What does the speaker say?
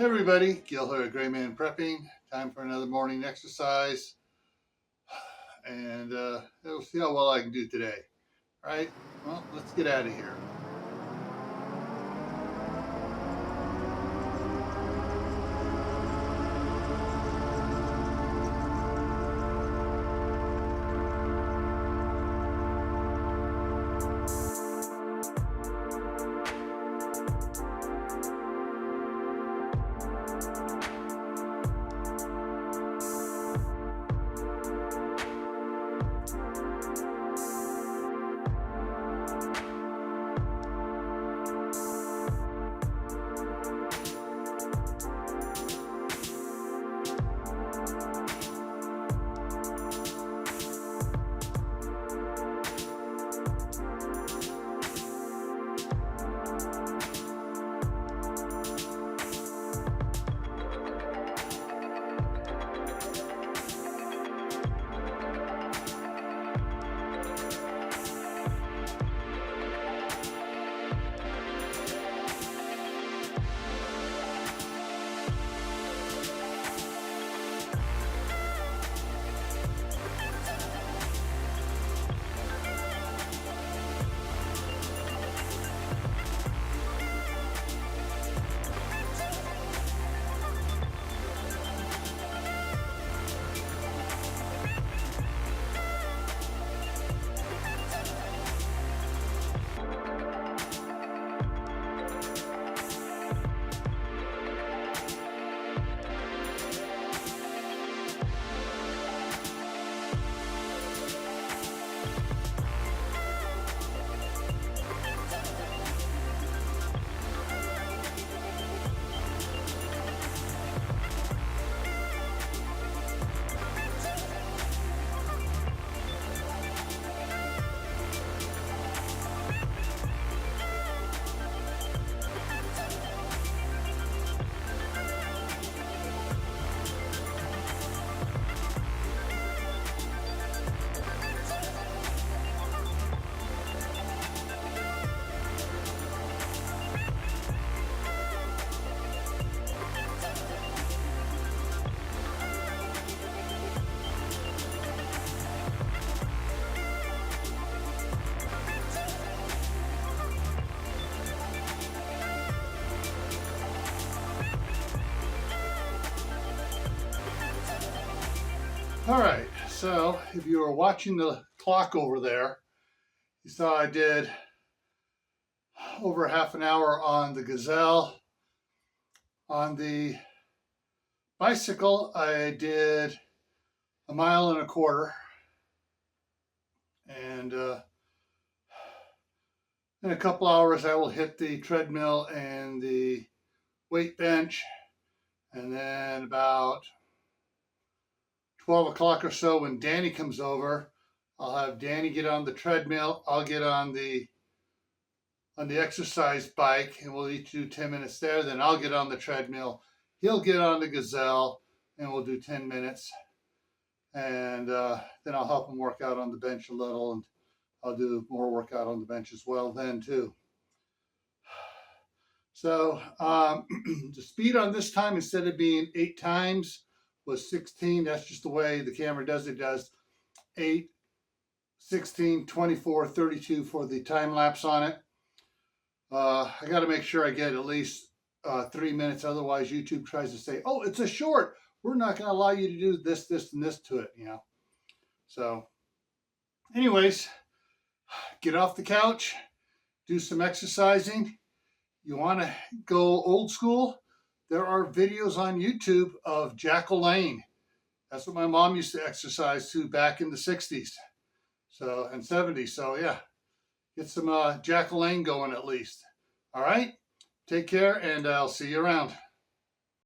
Hey everybody, Gil here at Gray Man Prepping. Time for another morning exercise. And we'll see how well I can do today. All right, well, let's get out of here. All right, so if you were watching the clock over there, you saw I did over half an hour on the Gazelle. On the bicycle, I did 1.25 miles. And in a couple hours, I will hit the treadmill and the weight bench. And then about 12 o'clock or so, when Danny comes over, I'll have Danny get on the treadmill. I'll get on the exercise bike, and we'll each do 10 minutes there. Then I'll get on the treadmill. He'll get on the Gazelle, and we'll do 10 minutes. And then I'll help him work out on the bench a little, and I'll do more workout on the bench as well then too. So the speed on this time, instead of being 8 times, was 16. That's just the way the camera does it. It does 8, 16, 24, 32 for the time lapse on it. I got to make sure I get at least 3 minutes. Otherwise, YouTube tries to say, oh, it's a short. We're not going to allow you to do this, this, and this to it, you know. So anyways, get off the couch, do some exercising. You want to go old school? There are videos on YouTube of Jack LaLanne. That's what my mom used to exercise to back in the 60s and 70s. So yeah, get some Jack LaLanne going at least. All right, take care, and I'll see you around.